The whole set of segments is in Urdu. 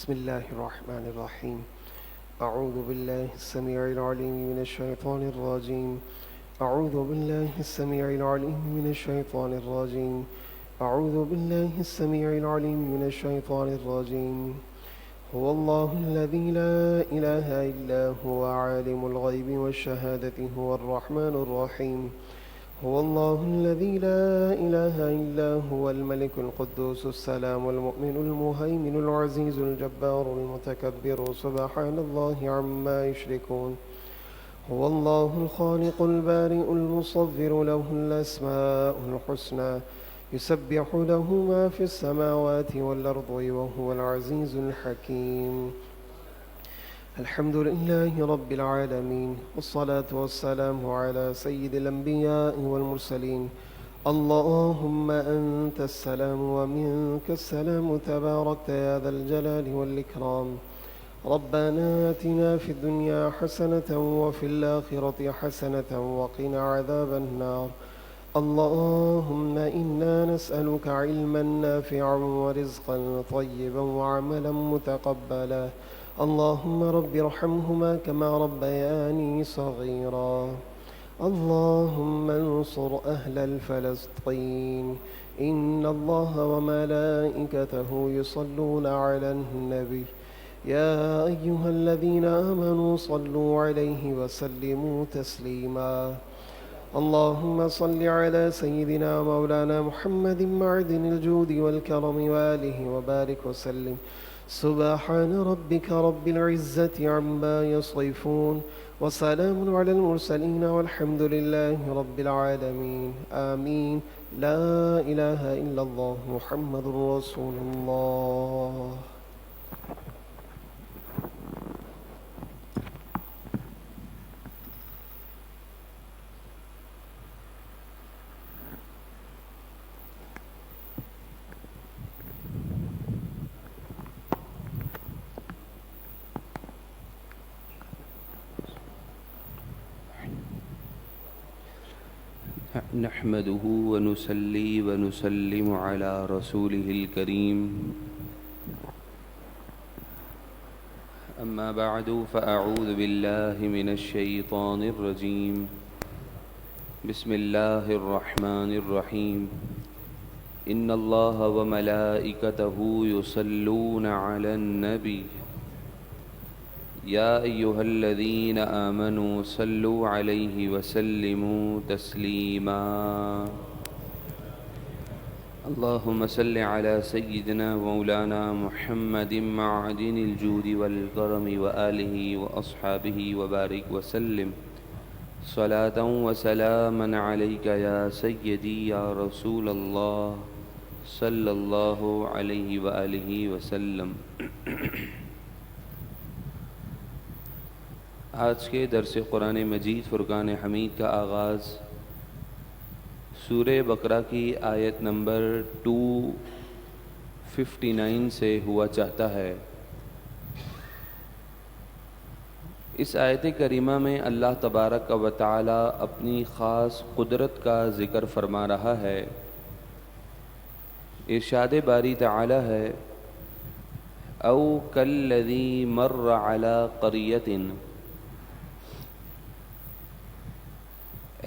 بسم الله الرحمن الرحيم. أعوذ بالله السميع العليم من الشيطان الرجيم. أعوذ بالله السميع العليم من الشيطان الرجيم. أعوذ بالله السميع العليم من الشيطان الرجيم. هو الله الذي لا إله إلا هو عالم الغيب والشهادة هو الرحمن الرحيم. هو الله الذي لا إله إلا هو الملك القدوس السلام المؤمن المهيمن العزيز الجبار المتكبر سبحان الله عما يشركون. هو الله الخالق البارئ المصور له الأسماء الحسنى يسبح له ما في السماوات والأرض وهو العزيز الحكيم. الحمد لله رب العالمين والصلاة والسلام على سيد الأنبياء والمرسلين. اللهم أنت السلام ومنك السلام تباركت يا ذا الجلال والإكرام. ربنا آتنا في الدنيا حسنة وفي الآخرة حسنة وقنا عذاب النار. اللهم إنا نسألك علما نافعا ورزقا طيبا وعملا متقبلا. اللهم رب ارحمهما كما ربياني صغيرا. اللهم انصر أهل الفلسطين. إن الله وملائكته يصلون على النبي يا أيها الذين آمنوا صلوا عليه وسلموا تسليما. اللهم صل على سيدنا مولانا محمد معدن الجود والكرم وآله وبارك وسلم. سبحان ربك رب العزة عما يصفون وسلام على المرسلين والحمد لله رب العالمين. آمين. لا إله إلا الله محمد رسول الله. نحمده ونصلي ونسلم على رسوله الكريم. أما بعد فأعوذ بالله من الشيطان الرجيم. بسم الله الرحمن الرحيم. إن الله وملائكته يصلون على النبي يا أيها الذين آمنوا صلوا عليه وسلموا تسليما. اللهم صل على سيدنا مولانا محمد معدن الجود والكرم وآله وأصحابه وبارك وسلم صلاة وسلاما عليك يا سيدي يا رسول الله صلى الله عليه وآله وسلم. آج کے درس قرآن مجید فرقان حمید کا آغاز سورہ بقرہ کی آیت نمبر 259 سے ہوا چاہتا ہے. اس آیت کریمہ میں اللہ تبارک و تعالی اپنی خاص قدرت کا ذکر فرما رہا ہے. ارشاد باری تعالی ہے او کالذی مر علی قریۃ.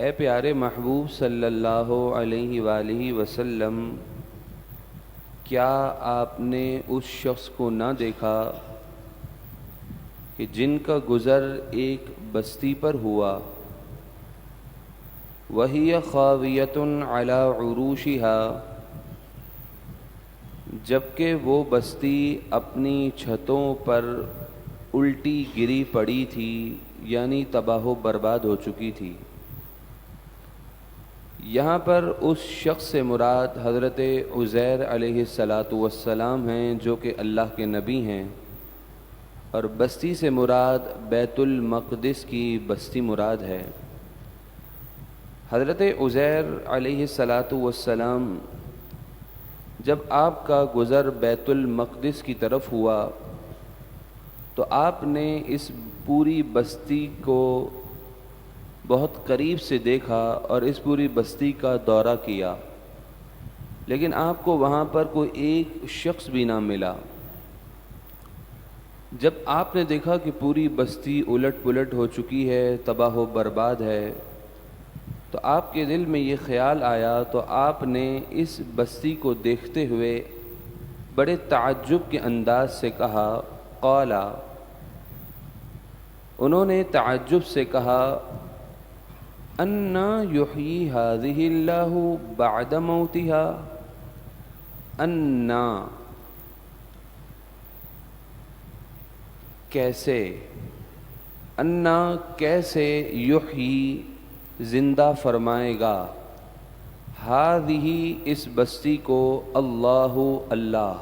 اے پیارے محبوب صلی اللہ علیہ وآلہ وسلم، کیا آپ نے اس شخص کو نہ دیکھا کہ جن کا گزر ایک بستی پر ہوا، وہی خاویۃ علی عروشہا، جبکہ وہ بستی اپنی چھتوں پر الٹی گری پڑی تھی، یعنی تباہ و برباد ہو چکی تھی. یہاں پر اس شخص سے مراد حضرت عزیر علیہ السلام ہیں جو کہ اللہ کے نبی ہیں، اور بستی سے مراد بیت المقدس کی بستی مراد ہے. حضرت عزیر علیہ السلام جب آپ کا گزر بیت المقدس کی طرف ہوا تو آپ نے اس پوری بستی کو بہت قریب سے دیکھا اور اس پوری بستی کا دورہ کیا، لیکن آپ کو وہاں پر کوئی ایک شخص بھی نہ ملا. جب آپ نے دیکھا کہ پوری بستی الٹ پلٹ ہو چکی ہے، تباہ و برباد ہے، تو آپ کے دل میں یہ خیال آیا، تو آپ نے اس بستی کو دیکھتے ہوئے بڑے تعجب کے انداز سے کہا قالا، انہوں نے تعجب سے کہا انا یحیی ہذہ اللہ بعد موتها، انا کیسے، انا کیسے، یحیی زندہ فرمائے گا، ہذہ اس بستی کو، اللہ اللہ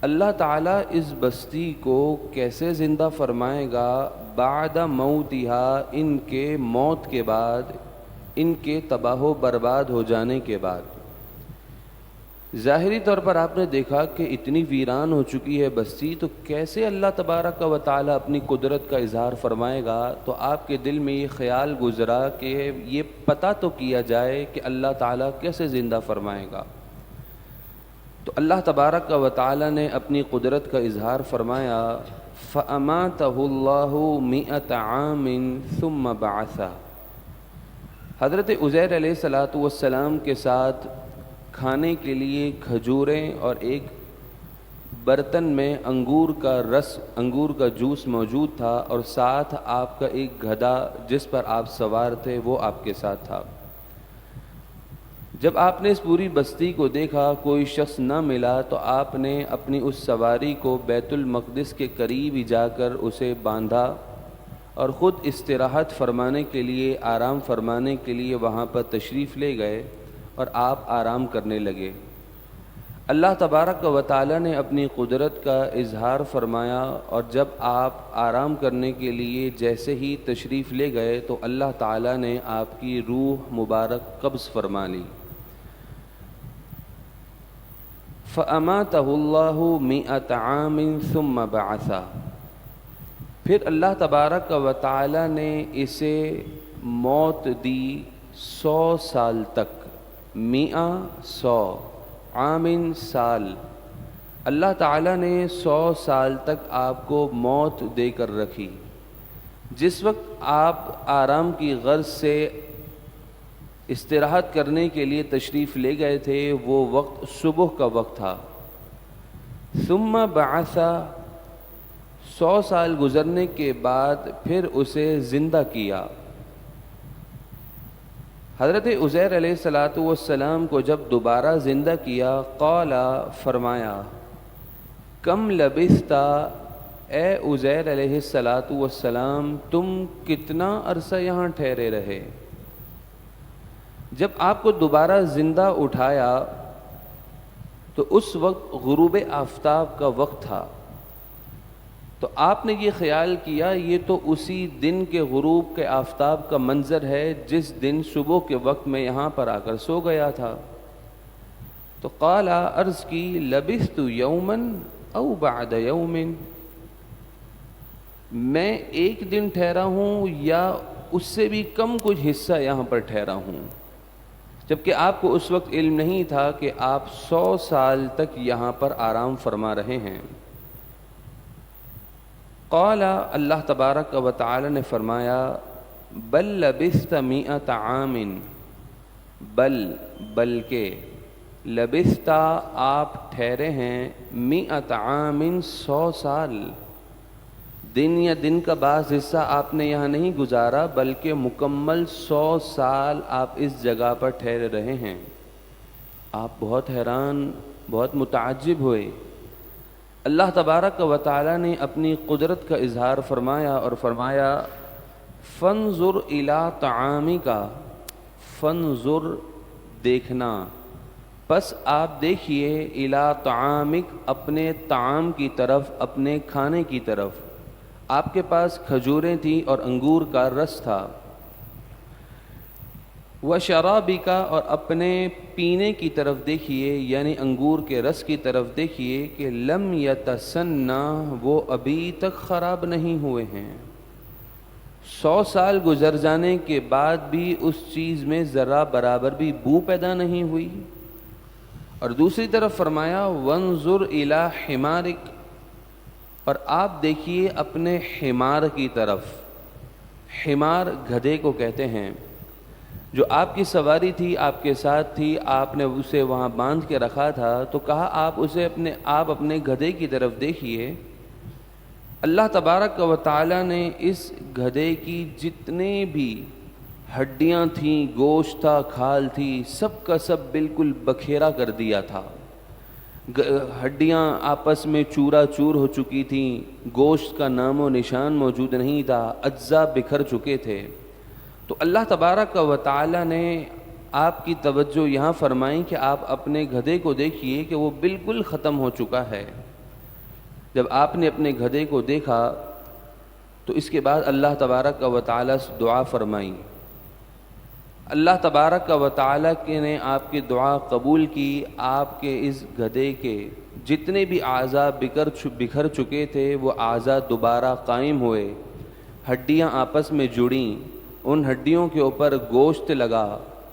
اللہ تعالیٰ اس بستی کو کیسے زندہ فرمائے گا، بعد موتها ان کے موت کے بعد، ان کے تباہ و برباد ہو جانے کے بعد۔ ظاہری طور پر آپ نے دیکھا کہ اتنی ویران ہو چکی ہے بستی، تو کیسے اللہ تبارک و تعالیٰ اپنی قدرت کا اظہار فرمائے گا؟ تو آپ کے دل میں یہ خیال گزرا کہ یہ پتہ تو کیا جائے کہ اللہ تعالیٰ کیسے زندہ فرمائے گا۔ تو اللہ تبارک و تعالیٰ نے اپنی قدرت کا اظہار فرمایا، فَأَمَاتَهُ اللَّهُ مِئَةَ عَامٍ ثُمَّ بَعَثَهُ۔ حضرت عزیر علیہ السلام کے ساتھ کھانے کے لیے کھجوریں اور ایک برتن میں انگور کا رس، انگور کا جوس موجود تھا، اور ساتھ آپ کا ایک گدھا جس پر آپ سوار تھے وہ آپ کے ساتھ تھا۔ جب آپ نے اس پوری بستی کو دیکھا، کوئی شخص نہ ملا، تو آپ نے اپنی اس سواری کو بیت المقدس کے قریب ہی جا کر اسے باندھا اور خود استراحت فرمانے کے لیے، آرام فرمانے کے لیے وہاں پر تشریف لے گئے اور آپ آرام کرنے لگے۔ اللہ تبارک و تعالیٰ نے اپنی قدرت کا اظہار فرمایا، اور جب آپ آرام کرنے کے لیے جیسے ہی تشریف لے گئے تو اللہ تعالیٰ نے آپ کی روح مبارک قبض فرما لی۔ فَأَمَاتَهُ اللَّهُ مِئَةَ عَامٍ ثُمَّ بَعَثَهُ، پھر اللہ تبارک و تعالیٰ نے اسے موت دی 100 سال تک، میاں 100، عامن سال، اللہ تعالیٰ نے 100 سال تک آپ کو موت دے کر رکھی۔ جس وقت آپ آرام کی غرض سے استراحت کرنے کے لیے تشریف لے گئے تھے، وہ وقت صبح کا وقت تھا۔ ثم بعث، 100 سال گزرنے کے بعد پھر اسے زندہ کیا۔ حضرت عزیر علیہ السلام کو جب دوبارہ زندہ کیا، قال، فرمایا، کم لبثت، اے عزیر علیہ السلام تم کتنا عرصہ یہاں ٹھہرے رہے؟ جب آپ کو دوبارہ زندہ اٹھایا تو اس وقت غروب آفتاب کا وقت تھا، تو آپ نے یہ خیال کیا یہ تو اسی دن کے غروب کے آفتاب کا منظر ہے جس دن صبح کے وقت میں یہاں پر آ کر سو گیا تھا۔ تو قال، عرض کی، لبثت یومن او بعد یومن، میں ایک دن ٹھہرا ہوں یا اس سے بھی کم کچھ حصہ یہاں پر ٹھہرا ہوں، جبکہ آپ کو اس وقت علم نہیں تھا کہ آپ 100 سال تک یہاں پر آرام فرما رہے ہیں۔ قال، اللہ تبارک و تعالی نے فرمایا، بل لبثت 100 عام، بلکہ لبثت، آپ ٹھہرے ہیں، 100 عام، 100 سال، دن یا دن کا بعض حصہ آپ نے یہاں نہیں گزارا بلکہ مکمل 100 سال آپ اس جگہ پر ٹھہرے رہے ہیں۔ آپ بہت حیران، بہت متعجب ہوئے۔ اللہ تبارک و تعالی نے اپنی قدرت کا اظہار فرمایا اور فرمایا، فانظر الی طعامک، فانظر دیکھنا، پس آپ دیکھیے، الی طعامک اپنے طعام کی طرف، اپنے کھانے کی طرف۔ آپ کے پاس کھجوریں تھیں اور انگور کا رس تھا، وشرابک، اور اپنے پینے کی طرف دیکھیے، یعنی انگور کے رس کی طرف دیکھیے کہ لم یتسنہ، وہ ابھی تک خراب نہیں ہوئے ہیں۔ 100 سال گزر جانے کے بعد بھی اس چیز میں ذرا برابر بھی بو پیدا نہیں ہوئی۔ اور دوسری طرف فرمایا، وانظر الی حمارک، اور آپ دیکھیے اپنے حمار کی طرف. حمار گدھے کو کہتے ہیں، جو آپ کی سواری تھی، آپ کے ساتھ تھی، آپ نے اسے وہاں باندھ کے رکھا تھا، تو کہا آپ اپنے گدھے کی طرف دیکھیے. اللہ تبارک و تعالیٰ نے اس گدھے کی جتنے بھی ہڈیاں تھیں، گوشت تھا، کھال تھی، سب کا سب بالکل بکھیرا کر دیا تھا. ہڈیاں آپس میں چورا چور ہو چکی تھیں، گوشت کا نام و نشان موجود نہیں تھا، اجزاء بکھر چکے تھے. تو اللہ تبارک و تعالیٰ نے آپ کی توجہ یہاں فرمائی کہ آپ اپنے گدھے کو دیکھیے کہ وہ بالکل ختم ہو چکا ہے. جب آپ نے اپنے گدھے کو دیکھا تو اس کے بعد اللہ تبارک و تعالیٰ سے دعا فرمائی. اللہ تبارک و تعالیٰ نے آپ کی دعا قبول کی. آپ کے اس گدھے کے جتنے بھی اعضاء بکھر چکے تھے وہ اعضاء دوبارہ قائم ہوئے، ہڈیاں آپس میں جڑیں، ان ہڈیوں کے اوپر گوشت لگا،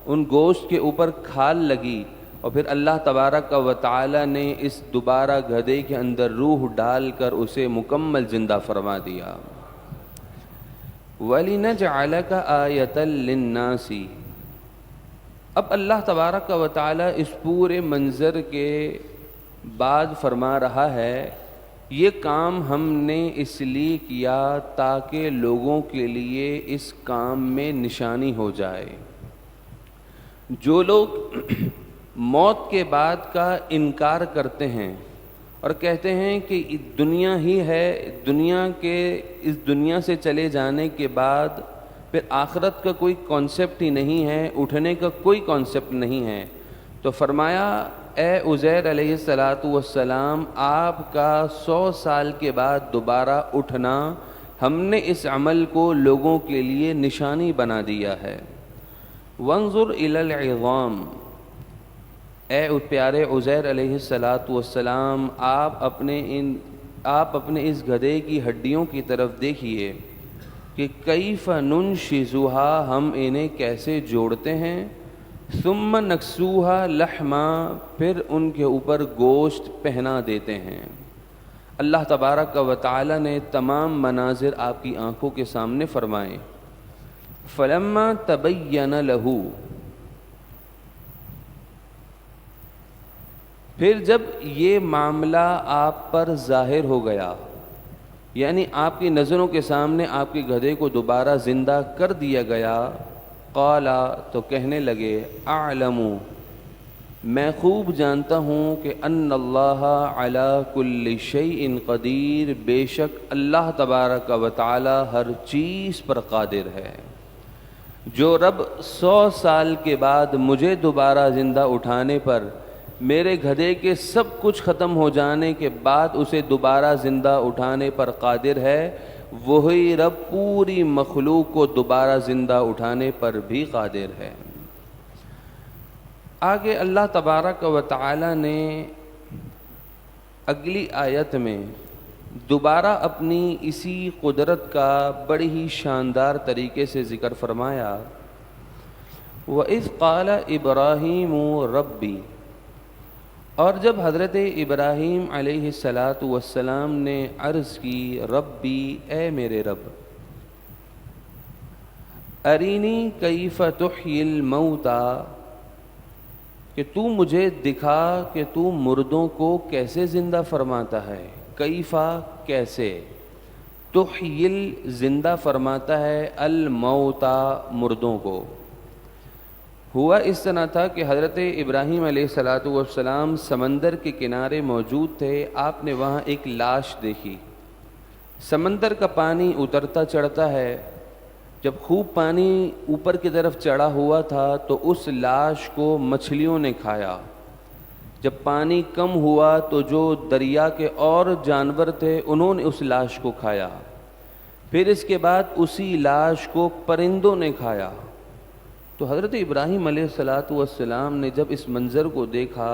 ان گوشت کے اوپر کھال لگی، اور پھر اللہ تبارک و تعالیٰ نے اس دوبارہ گدھے کے اندر روح ڈال کر اسے مکمل زندہ فرما دیا. وَلِنَجْعَلَكَ آیَةً لِلنَّاسِ. اب اللہ تبارک و تعالیٰ اس پورے منظر کے بعد فرما رہا ہے، یہ کام ہم نے اس لیے کیا تاکہ لوگوں کے لیے اس کام میں نشانی ہو جائے. جو لوگ موت کے بعد کا انکار کرتے ہیں اور کہتے ہیں کہ دنیا ہی ہے، اس دنیا سے چلے جانے کے بعد پھر آخرت کا کوئی کانسیپٹ ہی نہیں ہے، اٹھنے کا کوئی کانسیپٹ نہیں ہے، تو فرمایا اے عزیر علیہ السلام، آپ کا 100 سال کے بعد دوبارہ اٹھنا ہم نے اس عمل کو لوگوں کے لیے نشانی بنا دیا ہے. وانظر الی العظام. اے پیارے عزیر علیہ السلام، آپ اپنے اس گدھے کی ہڈیوں کی طرف دیکھیے کہ کیف ننشزها، ہم انہیں کیسے جوڑتے ہیں، ثم نکسوها لحما، پھر ان کے اوپر گوشت پہنا دیتے ہیں. اللہ تبارک و تعالی نے تمام مناظر آپ کی آنکھوں کے سامنے فرمائے. فلما تبین له، پھر جب یہ معاملہ آپ پر ظاہر ہو گیا، یعنی آپ کی نظروں کے سامنے آپ کے گدھے کو دوبارہ زندہ کر دیا گیا، قال، تو کہنے لگے، اعلم، میں خوب جانتا ہوں کہ ان اللہ علی کل شیء قدیر، بے شک اللہ تبارک و تعالی ہر چیز پر قادر ہے. جو رب 100 سال کے بعد مجھے دوبارہ زندہ اٹھانے پر، میرے گدھے کے سب کچھ ختم ہو جانے کے بعد اسے دوبارہ زندہ اٹھانے پر قادر ہے، وہی رب پوری مخلوق کو دوبارہ زندہ اٹھانے پر بھی قادر ہے. آگے اللہ تبارک و تعالی نے اگلی آیت میں دوبارہ اپنی اسی قدرت کا بڑی ہی شاندار طریقے سے ذکر فرمایا. وَإِذْ قَالَ إِبْرَاهِيمُ رَبِّي، اور جب حضرت ابراہیم علیہ السلام نے عرض کی، ربی، اے میرے رب، ارینی کیف تحیی الموتى، کہ تو مجھے دکھا کہ تو مردوں کو کیسے زندہ فرماتا ہے. کیفا، کیسے، تحیی، زندہ فرماتا ہے، الموتى، مردوں کو. ہوا اس طرح تھا کہ حضرت ابراہیم علیہ السلام سمندر کے کنارے موجود تھے. آپ نے وہاں ایک لاش دیکھی. سمندر کا پانی اترتا چڑھتا ہے. جب خوب پانی اوپر کی طرف چڑھا ہوا تھا تو اس لاش کو مچھلیوں نے کھایا. جب پانی کم ہوا تو جو دریا کے اور جانور تھے انہوں نے اس لاش کو کھایا. پھر اس کے بعد اسی لاش کو پرندوں نے کھایا. تو حضرت ابراہیم علیہ السلام نے جب اس منظر کو دیکھا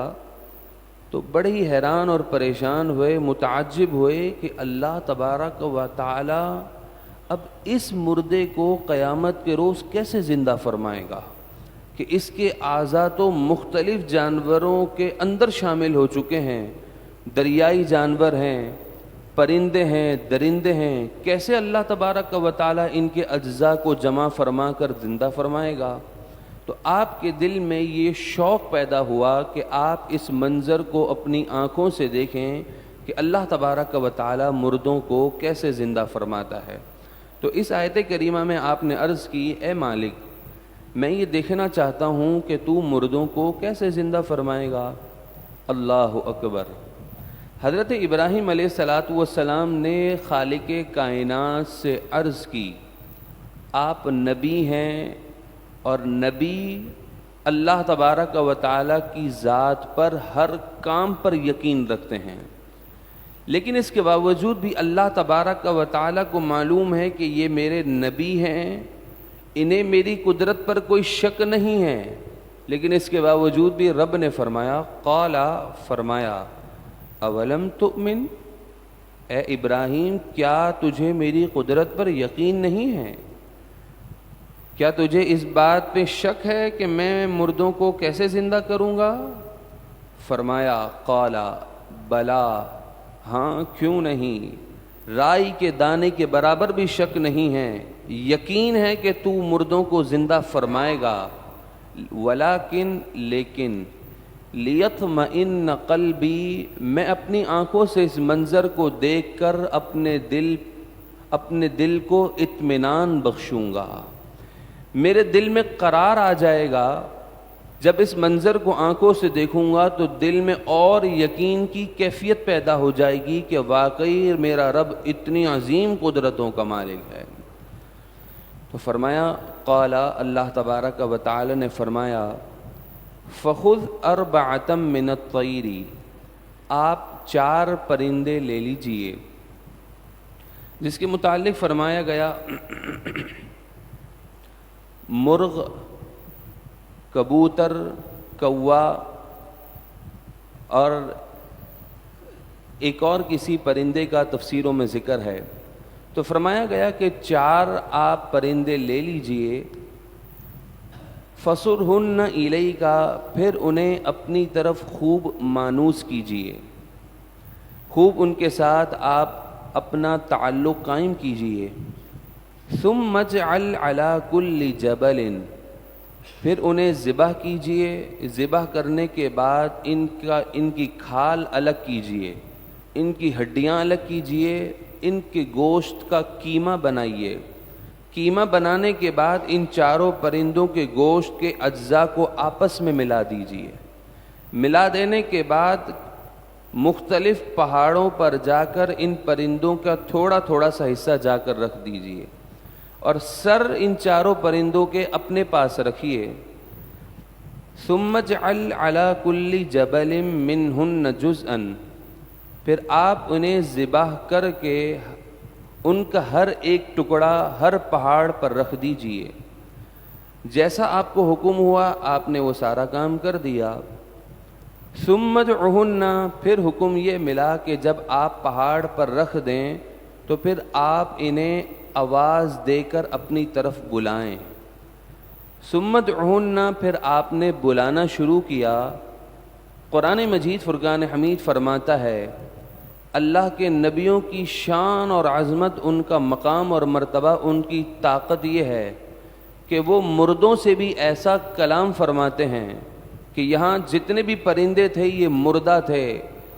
تو بڑے ہی حیران اور پریشان ہوئے، متعجب ہوئے کہ اللہ تبارک و تعالی اب اس مردے کو قیامت کے روز کیسے زندہ فرمائے گا کہ اس کے اعضاء تو مختلف جانوروں کے اندر شامل ہو چکے ہیں، دریائی جانور ہیں، پرندے ہیں، درندے ہیں، کیسے اللہ تبارک و تعالیٰ ان کے اجزاء کو جمع فرما کر زندہ فرمائے گا؟ تو آپ کے دل میں یہ شوق پیدا ہوا کہ آپ اس منظر کو اپنی آنکھوں سے دیکھیں کہ اللہ تبارک و تعالیٰ مردوں کو کیسے زندہ فرماتا ہے۔ تو اس آیت کریمہ میں آپ نے عرض کی، اے مالک، میں یہ دیکھنا چاہتا ہوں کہ تو مردوں کو کیسے زندہ فرمائے گا۔ اللہ اکبر۔ حضرت ابراہیم علیہ السلام نے خالق کائنات سے عرض کی، آپ نبی ہیں اور نبی اللہ تبارک و تعالیٰ کی ذات پر ہر کام پر یقین رکھتے ہیں، لیکن اس کے باوجود بھی اللہ تبارک و تعالیٰ کو معلوم ہے کہ یہ میرے نبی ہیں، انہیں میری قدرت پر کوئی شک نہیں ہے، لیکن اس کے باوجود بھی رب نے فرمایا، فرمایا اولم تؤمن، اے ابراہیم کیا تجھے میری قدرت پر یقین نہیں ہے؟ کیا تجھے اس بات پہ شک ہے کہ میں مردوں کو کیسے زندہ کروں گا؟ فرمایا قال بلا، ہاں کیوں نہیں، رائی کے دانے کے برابر بھی شک نہیں ہے، یقین ہے کہ تو مردوں کو زندہ فرمائے گا، ولیکن لیکن لیطمئن قلبی، میں اپنی آنکھوں سے اس منظر کو دیکھ کر اپنے دل کو اطمینان بخشوں گا، میرے دل میں قرار آ جائے گا، جب اس منظر کو آنکھوں سے دیکھوں گا تو دل میں اور یقین کی کیفیت پیدا ہو جائے گی کہ واقعی میرا رب اتنی عظیم قدرتوں کا مالک ہے۔ تو فرمایا قال، اللہ تبارک و تعالی نے فرمایا فخذ اربعۃ من الطیر، آپ 4 پرندے لے لیجئے، جس کے متعلق فرمایا گیا مرغ، کبوتر، کوا اور ایک اور کسی پرندے کا تفسیروں میں ذکر ہے۔ تو فرمایا گیا کہ 4 آپ پرندے لے لیجئے، فَصُرْهُنَّ إِلَيْكَ، پھر انہیں اپنی طرف خوب مانوس کیجئے، خوب ان کے ساتھ آپ اپنا تعلق قائم کیجئے۔ ثُمَّ اجْعَلْ عَلَى كُلِّ جَبَلٍ، پھر انہیں ذبح کیجئے، ذبح کرنے کے بعد ان کی کھال الگ کیجئے، ان کی ہڈیاں الگ کیجئے، ان کے گوشت کا قیمہ بنائیے، قیمہ بنانے کے بعد ان 4 پرندوں کے گوشت کے اجزاء کو آپس میں ملا دیجئے، ملا دینے کے بعد مختلف پہاڑوں پر جا کر ان پرندوں کا تھوڑا تھوڑا سا حصہ جا کر رکھ دیجئے، اور سر ان 4 پرندوں کے اپنے پاس رکھیے۔ ثم اجعل علی کل جبل منہن جزءا، پھر آپ انہیں ذبح کر کے ان کا ہر ایک ٹکڑا ہر پہاڑ پر رکھ دیجئے، جیسا آپ کو حکم ہوا آپ نے وہ سارا کام کر دیا۔ ثم ادعوہن، پھر حکم یہ ملا کہ جب آپ پہاڑ پر رکھ دیں تو پھر آپ انہیں آواز دے کر اپنی طرف بلائیں۔ ثم ادعوہن، پھر آپ نے بلانا شروع کیا۔ قرآن مجید فرقان حمید فرماتا ہے اللہ کے نبیوں کی شان اور عظمت، ان کا مقام اور مرتبہ، ان کی طاقت یہ ہے کہ وہ مردوں سے بھی ایسا کلام فرماتے ہیں کہ یہاں جتنے بھی پرندے تھے یہ مردہ تھے،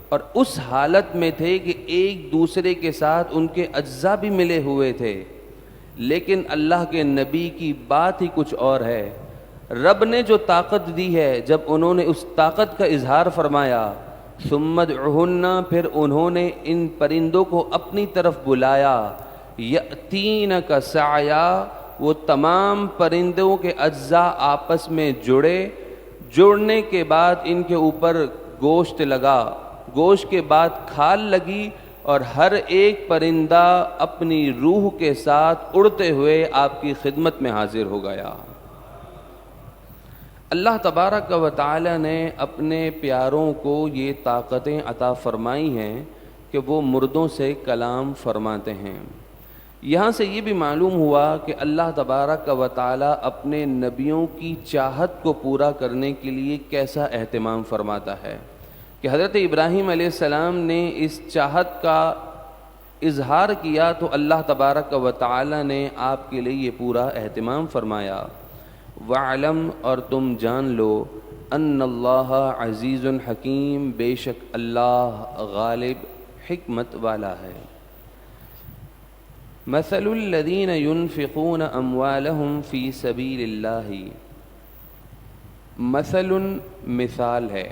اور اس حالت میں تھے کہ ایک دوسرے کے ساتھ ان کے اجزاء بھی ملے ہوئے تھے، لیکن اللہ کے نبی کی بات ہی کچھ اور ہے۔ رب نے جو طاقت دی ہے، جب انہوں نے اس طاقت کا اظہار فرمایا، ثم ادعوہن، پھر انہوں نے ان پرندوں کو اپنی طرف بلایا، یأتینک سعیا، وہ تمام پرندوں کے اجزاء آپس میں جڑنے کے بعد ان کے اوپر گوشت لگا، گوشت کے بعد کھال لگی، اور ہر ایک پرندہ اپنی روح کے ساتھ اڑتے ہوئے آپ کی خدمت میں حاضر ہو گیا۔ اللہ تبارک و تعالی نے اپنے پیاروں کو یہ طاقتیں عطا فرمائی ہیں کہ وہ مردوں سے کلام فرماتے ہیں۔ یہاں سے یہ بھی معلوم ہوا کہ اللہ تبارک و تعالی اپنے نبیوں کی چاہت کو پورا کرنے کے لیے کیسا اہتمام فرماتا ہے کہ حضرت ابراہیم علیہ السلام نے اس چاہت کا اظہار کیا تو اللہ تبارک و تعالی نے آپ کے لیے یہ پورا اہتمام فرمایا۔ وَعْلَمْ، اور تم جان لو، ان اللہ عزیز حکیم، بے شک اللہ غالب حکمت والا ہے۔ مثل الذین ينفقون اموالهم فی سبیل اللہ، مثل مثال ہے،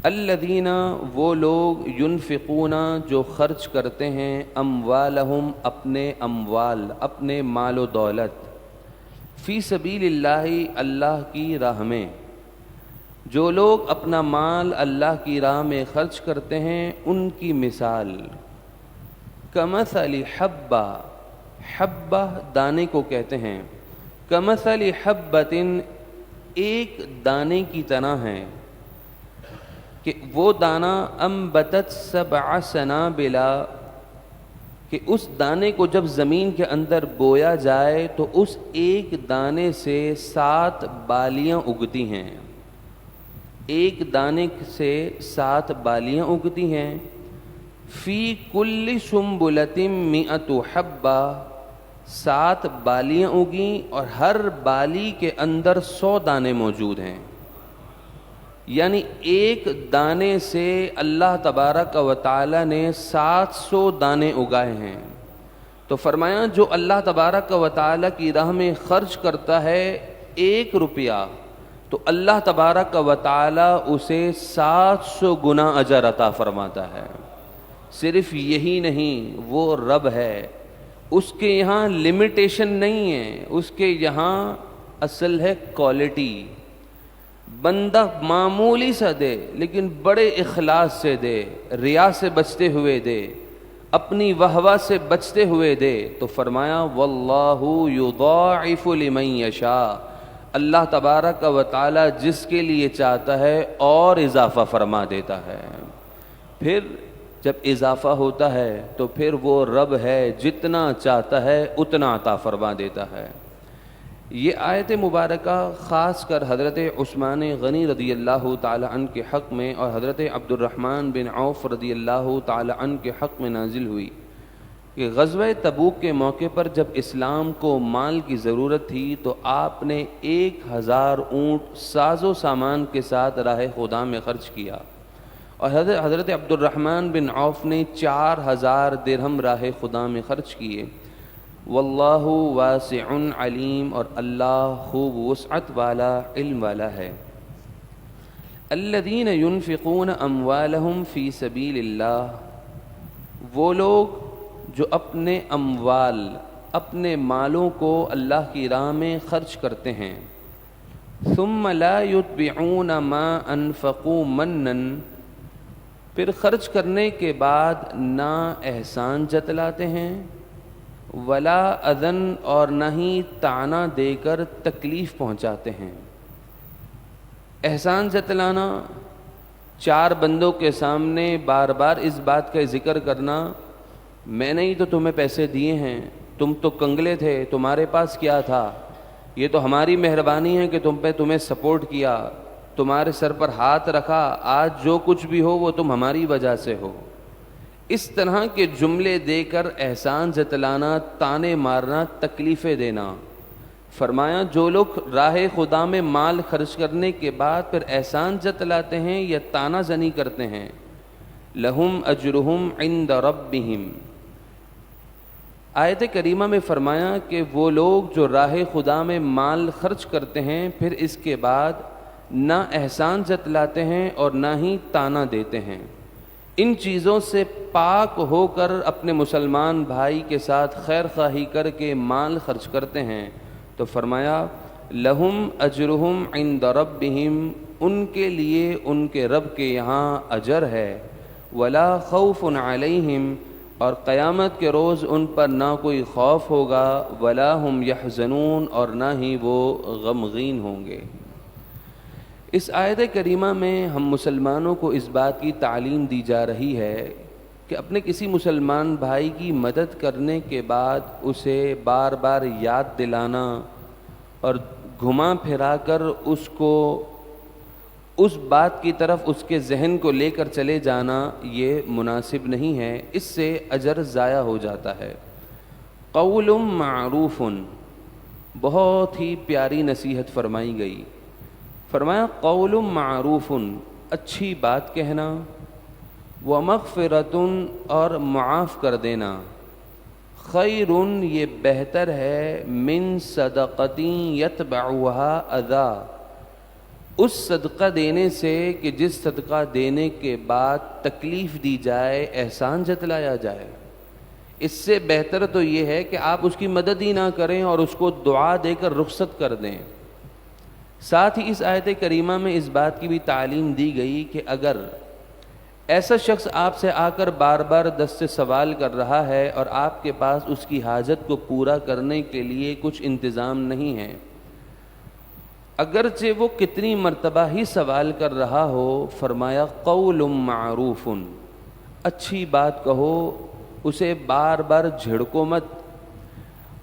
الذین وہ لوگ، ینفقون جو خرچ کرتے ہیں، اموالہم اپنے اموال، اپنے مال و دولت، فی سبیل اللہ اللہ کی راہ میں، جو لوگ اپنا مال اللہ کی راہ میں خرچ کرتے ہیں ان کی مثال، کمثل حبہ، حبہ دانے کو کہتے ہیں، کمثل حبۃ ایک دانے کی طرح ہے، کہ وہ دانہ انبتت 7 سنابلا، کہ اس دانے کو جب زمین کے اندر بویا جائے تو اس ایک دانے سے 7 بالیاں اگتی ہیں، ایک دانے سے 7 بالیاں اگتی ہیں، فی کل سنبلۃ 100 حبہ، 7 بالیاں اگیں اور ہر بالی کے اندر 100 دانے موجود ہیں، یعنی ایک دانے سے اللہ تبارک و تعالی نے 700 دانے اگائے ہیں۔ تو فرمایا جو اللہ تبارک و تعالی کی راہ میں خرچ کرتا ہے 1 روپیہ، تو اللہ تبارک و تعالی اسے 700 گنا اجر عطا فرماتا ہے۔ صرف یہی نہیں، وہ رب ہے، اس کے یہاں لمیٹیشن نہیں ہے، اس کے یہاں اصل ہے کوالٹی۔ بندہ معمولی سا دے لیکن بڑے اخلاص سے دے، ریا سے بچتے ہوئے دے، اپنی وہوہ سے بچتے ہوئے دے، تو فرمایا واللہ یضاعف لمن یشاء، اللہ تبارک و تعالی جس کے لیے چاہتا ہے اور اضافہ فرما دیتا ہے۔ پھر جب اضافہ ہوتا ہے تو پھر وہ رب ہے، جتنا چاہتا ہے اتنا عطا فرما دیتا ہے۔ یہ آیت مبارکہ خاص کر حضرت عثمان غنی رضی اللہ تعالی عنہ کے حق میں اور حضرت عبد الرحمن بن عوف رضی اللہ تعالی عنہ کے حق میں نازل ہوئی کہ غزوہ تبوک کے موقع پر جب اسلام کو مال کی ضرورت تھی تو آپ نے 1000 اونٹ ساز و سامان کے ساتھ راہ خدا میں خرچ کیا، اور حضرت عبد الرحمن بن عوف نے 4000 درہم راہ خدا میں خرچ کیے۔ واللہ واسع علیم، اور اللہ خوب وسعت والا، علم والا ہے۔ الذین ينفقون اموالہم فی سبیل اللہ، وہ لوگ جو اپنے اموال، اپنے مالوں کو اللہ کی راہ میں خرچ کرتے ہیں، ثم لا یتبعون ما انفقوا منا، پھر خرچ کرنے کے بعد نہ احسان جتلاتے ہیں، ولا اذن، اور نہ ہی طعنہ دے کر تکلیف پہنچاتے ہیں۔ احسان جتلانا، 4 بندوں کے سامنے بار بار اس بات کا ذکر کرنا، میں نے ہی تو تمہیں پیسے دیے ہیں، تم تو کنگلے تھے، تمہارے پاس کیا تھا، یہ تو ہماری مہربانی ہے کہ تمہیں سپورٹ کیا، تمہارے سر پر ہاتھ رکھا، آج جو کچھ بھی ہو وہ تم ہماری وجہ سے ہو۔ اس طرح کے جملے دے کر احسان جتلانا، تانے مارنا، تکلیفیں دینا۔ فرمایا جو لوگ راہ خدا میں مال خرچ کرنے کے بعد پھر احسان جتلاتے ہیں یا تانا زنی کرتے ہیں، لہم اجرہم عند ربہم، آیت کریمہ میں فرمایا کہ وہ لوگ جو راہ خدا میں مال خرچ کرتے ہیں پھر اس کے بعد نہ احسان جتلاتے ہیں اور نہ ہی تانا دیتے ہیں، ان چیزوں سے پاک ہو کر اپنے مسلمان بھائی کے ساتھ خیر خواہی کر کے مال خرچ کرتے ہیں، تو فرمایا لہم اجرہم عند ربہم، ان کے لیے ان کے رب کے یہاں اجر ہے، ولا خوف علیہم، اور قیامت کے روز ان پر نہ کوئی خوف ہوگا، ولا ہم یحزنون، اور نہ ہی وہ غمگین ہوں گے۔ اس آیت کریمہ میں ہم مسلمانوں کو اس بات کی تعلیم دی جا رہی ہے کہ اپنے کسی مسلمان بھائی کی مدد کرنے کے بعد اسے بار بار یاد دلانا اور گھما پھرا کر اس کو اس بات کی طرف اس کے ذہن کو لے کر چلے جانا یہ مناسب نہیں ہے، اس سے اجر ضائع ہو جاتا ہے۔ قول معروف، بہت ہی پیاری نصیحت فرمائی گئی۔ فرمایا قول معروف، اچھی بات کہنا، ومغفرۃ، اور معاف کر دینا، خیر، یہ بہتر ہے، من صدقۃ یتبعها اذی، اس صدقہ دینے سے کہ جس صدقہ دینے کے بعد تکلیف دی جائے، احسان جتلایا جائے۔ اس سے بہتر تو یہ ہے کہ آپ اس کی مدد ہی نہ کریں اور اس کو دعا دے کر رخصت کر دیں۔ ساتھ ہی اس آیت کریمہ میں اس بات کی بھی تعلیم دی گئی کہ اگر ایسا شخص آپ سے آ کر بار بار دست سے سوال کر رہا ہے اور آپ کے پاس اس کی حاجت کو پورا کرنے کے لیے کچھ انتظام نہیں ہے، اگرچہ وہ کتنی مرتبہ ہی سوال کر رہا ہو، فرمایا قول معروف، اچھی بات کہو، اسے بار بار جھڑکو مت۔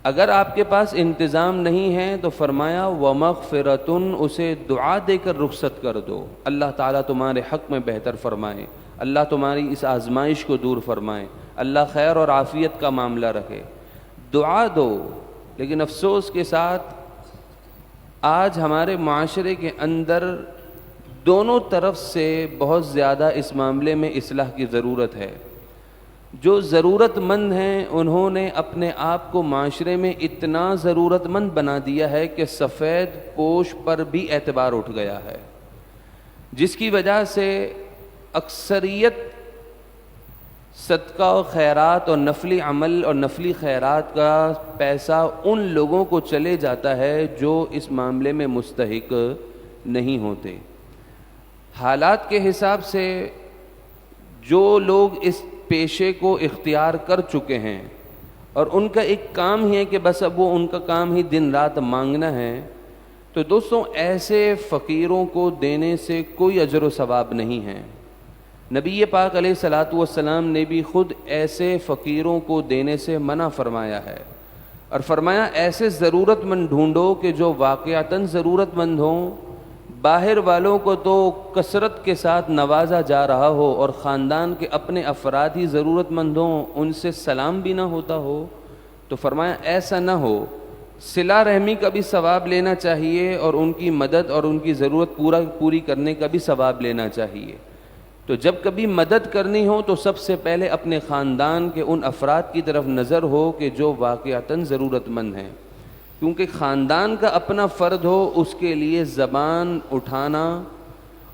اگر آپ کے پاس انتظام نہیں ہے تو فرمایا ومغفرۃ، اسے دعا دے کر رخصت کر دو۔ اللہ تعالیٰ تمہارے حق میں بہتر فرمائے، اللہ تمہاری اس آزمائش کو دور فرمائے، اللہ خیر اور عافیت کا معاملہ رکھے، دعا دو۔ لیکن افسوس کے ساتھ آج ہمارے معاشرے کے اندر دونوں طرف سے بہت زیادہ اس معاملے میں اصلاح کی ضرورت ہے۔ جو ضرورت مند ہیں انہوں نے اپنے آپ کو معاشرے میں اتنا ضرورت مند بنا دیا ہے کہ سفید پوش پر بھی اعتبار اٹھ گیا ہے، جس کی وجہ سے اکثریت صدقہ و خیرات اور نفلی عمل اور نفلی خیرات کا پیسہ ان لوگوں کو چلے جاتا ہے جو اس معاملے میں مستحق نہیں ہوتے۔ حالات کے حساب سے جو لوگ اس پیشے کو اختیار کر چکے ہیں اور ان کا ایک کام ہی ہے کہ بس اب وہ ان کا کام ہی دن رات مانگنا ہے، تو دوستوں ایسے فقیروں کو دینے سے کوئی اجر و ثواب نہیں ہے۔ نبی پاک علیہ الصلوۃ والسلام نے بھی خود ایسے فقیروں کو دینے سے منع فرمایا ہے، اور فرمایا ایسے ضرورت مند ڈھونڈو کہ جو واقعتاً ضرورت مند ہوں، باہر والوں کو تو کثرت کے ساتھ نوازا جا رہا ہو اور خاندان کے اپنے افراد ہی ضرورت مند ہوں، ان سے سلام بھی نہ ہوتا ہو، تو فرمایا ایسا نہ ہو، صلہ رحمی کا بھی ثواب لینا چاہیے اور ان کی مدد اور ان کی ضرورت پوری کرنے کا بھی ثواب لینا چاہیے۔ تو جب کبھی مدد کرنی ہو تو سب سے پہلے اپنے خاندان کے ان افراد کی طرف نظر ہو کہ جو واقعتاً ضرورت مند ہیں، کیونکہ خاندان کا اپنا فرد ہو، اس کے لیے زبان اٹھانا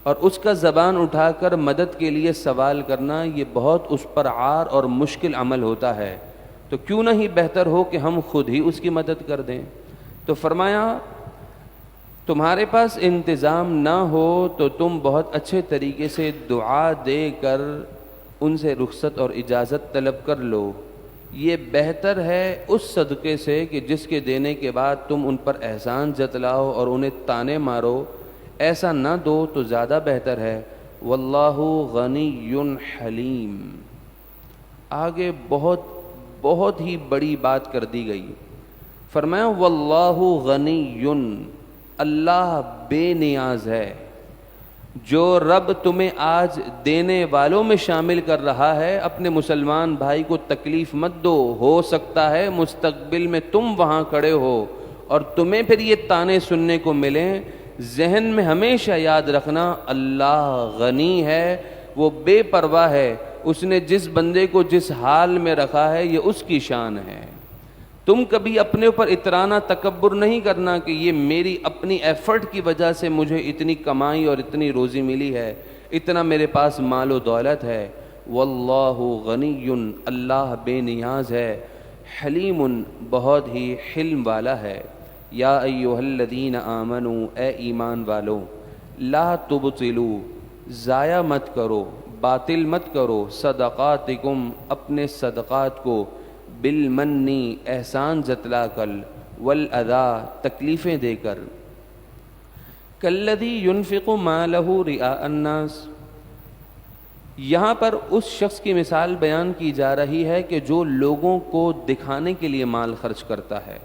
اور اس کا زبان اٹھا کر مدد کے لیے سوال کرنا یہ بہت اس پر عار اور مشکل عمل ہوتا ہے، تو کیوں نہ ہی بہتر ہو کہ ہم خود ہی اس کی مدد کر دیں۔ تو فرمایا تمہارے پاس انتظام نہ ہو تو تم بہت اچھے طریقے سے دعا دے کر ان سے رخصت اور اجازت طلب کر لو، یہ بہتر ہے اس صدقے سے کہ جس کے دینے کے بعد تم ان پر احسان جتلاؤ اور انہیں تانے مارو، ایسا نہ دو تو زیادہ بہتر ہے۔ واللہ غنی حلیم، آگے بہت ہی بڑی بات کر دی گئی۔ فرمایا واللہ غنی، اللہ بے نیاز ہے۔ جو رب تمہیں آج دینے والوں میں شامل کر رہا ہے، اپنے مسلمان بھائی کو تکلیف مت دو، ہو سکتا ہے مستقبل میں تم وہاں کھڑے ہو اور تمہیں پھر یہ تانے سننے کو ملیں۔ ذہن میں ہمیشہ یاد رکھنا اللہ غنی ہے، وہ بے پرواہ ہے، اس نے جس بندے کو جس حال میں رکھا ہے یہ اس کی شان ہے۔ تم کبھی اپنے اوپر اترانا تکبر نہیں کرنا کہ یہ میری اپنی ایفرٹ کی وجہ سے مجھے اتنی کمائی اور اتنی روزی ملی ہے، اتنا میرے پاس مال و دولت ہے۔ واللہ غنی، اللہ بے نیاز ہے، حلیم، بہت ہی حلم والا ہے۔ یا ایھا الذین آمنوا، اے ایمان والو، لا تبطلوا، ضائع مت کرو، باطل مت کرو، صدقاتکم، اپنے صدقات کو، بالمنی، احسان جتلا کر، والاذی، تکلیفیں دے کر، کالذی ينفق مالہ رئاء الناس، یہاں پر اس شخص کی مثال بیان کی جا رہی ہے کہ جو لوگوں کو دکھانے کے لیے مال خرچ کرتا ہے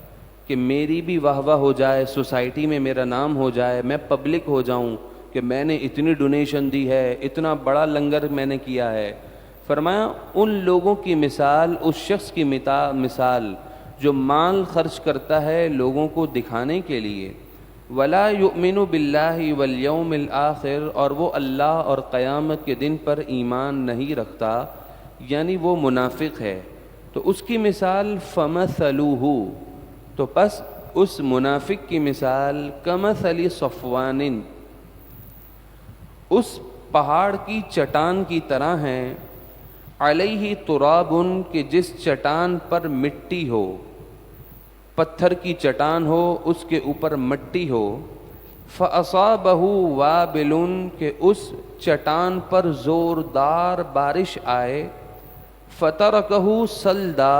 کہ میری بھی واہ واہ ہو جائے، سوسائٹی میں میرا نام ہو جائے، میں پبلک ہو جاؤں، کہ میں نے اتنی ڈونیشن دی ہے، اتنا بڑا لنگر میں نے کیا ہے۔ فرمایا ان لوگوں کی مثال، اس شخص کی مثال جو مال خرچ کرتا ہے لوگوں کو دکھانے کے لیے، ولا یؤمن باللہ والیوم الآخر، اور وہ اللہ اور قیامت کے دن پر ایمان نہیں رکھتا، یعنی وہ منافق ہے، تو اس کی مثال فمثلوہ، تو پس اس منافق کی مثال کمثل صفوان، اس پہاڑ کی چٹان کی طرح ہے، علیہ تراب، کہ جس چٹان پر مٹی ہو، پتھر کی چٹان ہو، اس کے اوپر مٹی ہو، فأصابہ وابل، کہ اس چٹان پر زوردار بارش آئے، فترکہ صلدا،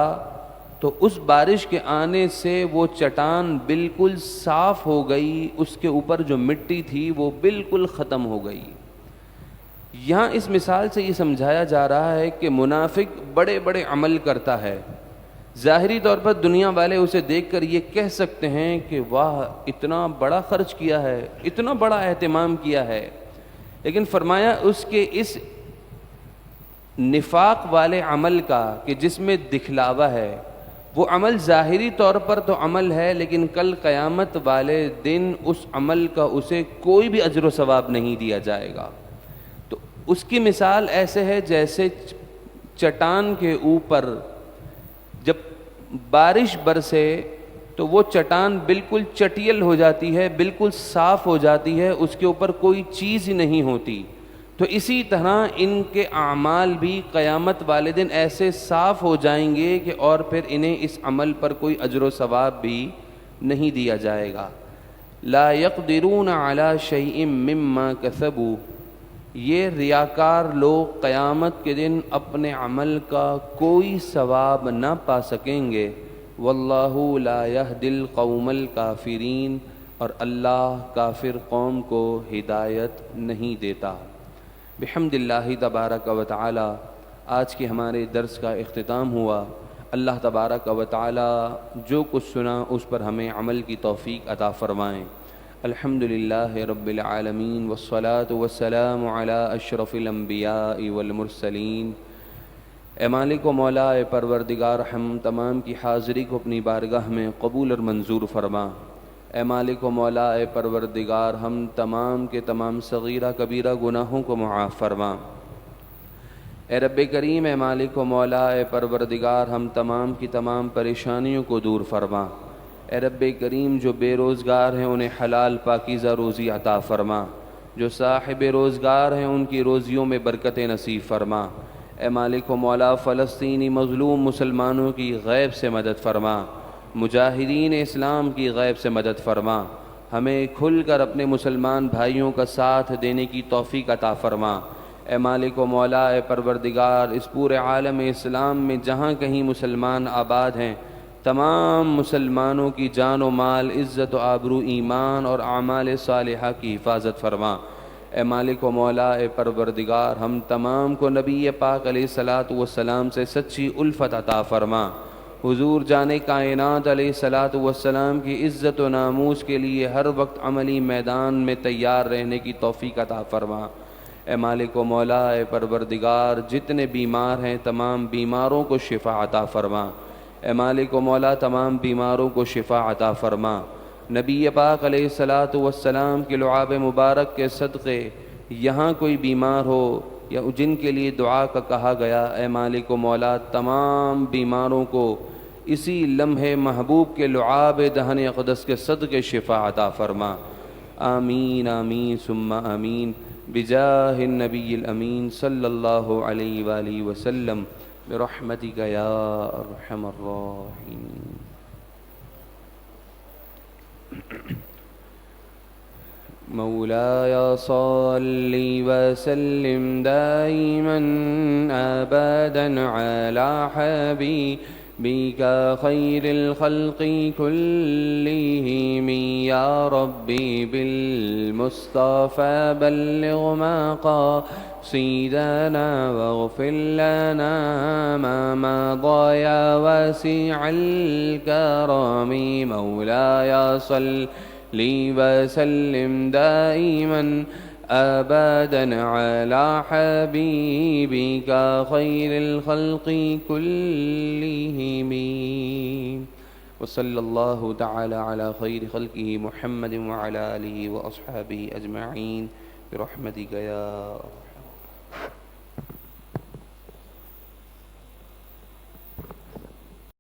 تو اس بارش کے آنے سے وہ چٹان بالکل صاف ہو گئی، اس کے اوپر جو مٹی تھی وہ بالکل ختم ہو گئی۔ یہاں اس مثال سے یہ سمجھایا جا رہا ہے کہ منافق بڑے بڑے عمل کرتا ہے، ظاہری طور پر دنیا والے اسے دیکھ کر یہ کہہ سکتے ہیں کہ واہ اتنا بڑا خرچ کیا ہے، اتنا بڑا اہتمام کیا ہے، لیکن فرمایا اس کے اس نفاق والے عمل کا کہ جس میں دکھلاوا ہے، وہ عمل ظاہری طور پر تو عمل ہے، لیکن کل قیامت والے دن اس عمل کا اسے کوئی بھی اجر و ثواب نہیں دیا جائے گا۔ تو اس کی مثال ایسے ہے جیسے چٹان کے اوپر جب بارش برسے تو وہ چٹان بالکل چٹیل ہو جاتی ہے، بالکل صاف ہو جاتی ہے، اس کے اوپر کوئی چیز ہی نہیں ہوتی۔ تو اسی طرح ان کے اعمال بھی قیامت والے دن ایسے صاف ہو جائیں گے کہ اور پھر انہیں اس عمل پر کوئی اجر و ثواب بھی نہیں دیا جائے گا۔ لا يقدرون على شيء مما كسبوا، یہ ریاکار لوگ قیامت کے دن اپنے عمل کا کوئی ثواب نہ پا سکیں گے۔ واللہ لا يهدي القوم الكافرین، اور اللہ کافر قوم کو ہدایت نہیں دیتا۔ بحمد اللہ تبارک و تعالی آج کے ہمارے درس کا اختتام ہوا۔ اللہ تبارک و تعالی جو کچھ سنا اس پر ہمیں عمل کی توفیق عطا فرمائیں۔ الحمد للہ رب العالمین، والصلاة والسلام علی اشرف الانبیاء والمرسلین۔ اے مالک و مولا، اے پروردگار، ہم تمام کی حاضری کو اپنی بارگاہ میں قبول اور منظور فرما۔ اے مالک و مولا، اے پروردگار، ہم تمام کے تمام صغیرہ کبیرہ گناہوں کو معاف فرما۔ اے رب کریم، اے مالک و مولا، اے پروردگار، ہم تمام کی تمام پریشانیوں کو دور فرما۔ اے رب کریم، جو بے روزگار ہیں انہیں حلال پاکیزہ روزی عطا فرما، جو صاحب روزگار ہیں ان کی روزیوں میں برکت نصیب فرما۔ اے مالک و مولا، فلسطینی مظلوم مسلمانوں کی غیب سے مدد فرما، مجاہدین اسلام کی غیب سے مدد فرما، ہمیں کھل کر اپنے مسلمان بھائیوں کا ساتھ دینے کی توفیق عطا فرما۔ اے مالک و مولا، اے پروردگار، اس پورے عالم اسلام میں جہاں کہیں مسلمان آباد ہیں، تمام مسلمانوں کی جان و مال، عزت و آبرو، ایمان اور اعمال صالحہ کی حفاظت فرما۔ اے مالک و مولا، اے پروردگار، ہم تمام کو نبی پاک علیہ الصلاۃ والسلام سے سچی الفت عطا فرما۔ حضور جان کائنات علیہ الصلاۃ والسلام کی عزت و ناموس کے لیے ہر وقت عملی میدان میں تیار رہنے کی توفیق عطا فرما۔ اے مالک و مولا، اے پروردگار، جتنے بیمار ہیں تمام بیماروں کو شفا عطا فرما۔ اے مالک و مولا، تمام بیماروں کو شفا عطا فرما۔ نبی پاک علیہ الصلاۃ والسلام کے لعاب مبارک کے صدقے یہاں کوئی بیمار ہو یا جن کے لیے دعا کا کہا گیا، اے مالک و مولا، تمام بیماروں کو اسی لمحے محبوب کے لعاب دہن اقدس کے صدقے شفا عطا فرما۔ آمین آمین ثم آمین، بجاہ النبی الامین صلی اللہ علیہ وآلہ وسلم، برحمتک یا ارحم الراحمین۔ مولاي صل وسلم دائما أبدا على حبيبك خير الخلق كلهم يا ربي بالمصطفى بلغ مقاصدنا واغفر لنا ما مضى يا واسع الكرم مولاي صل وسلم دائما أبدا على حبيبك خير الخلق كلهم. وصلى الله تعالى على خير خلقه محمد وعلى آله وأصحابه أجمعين برحمتك يا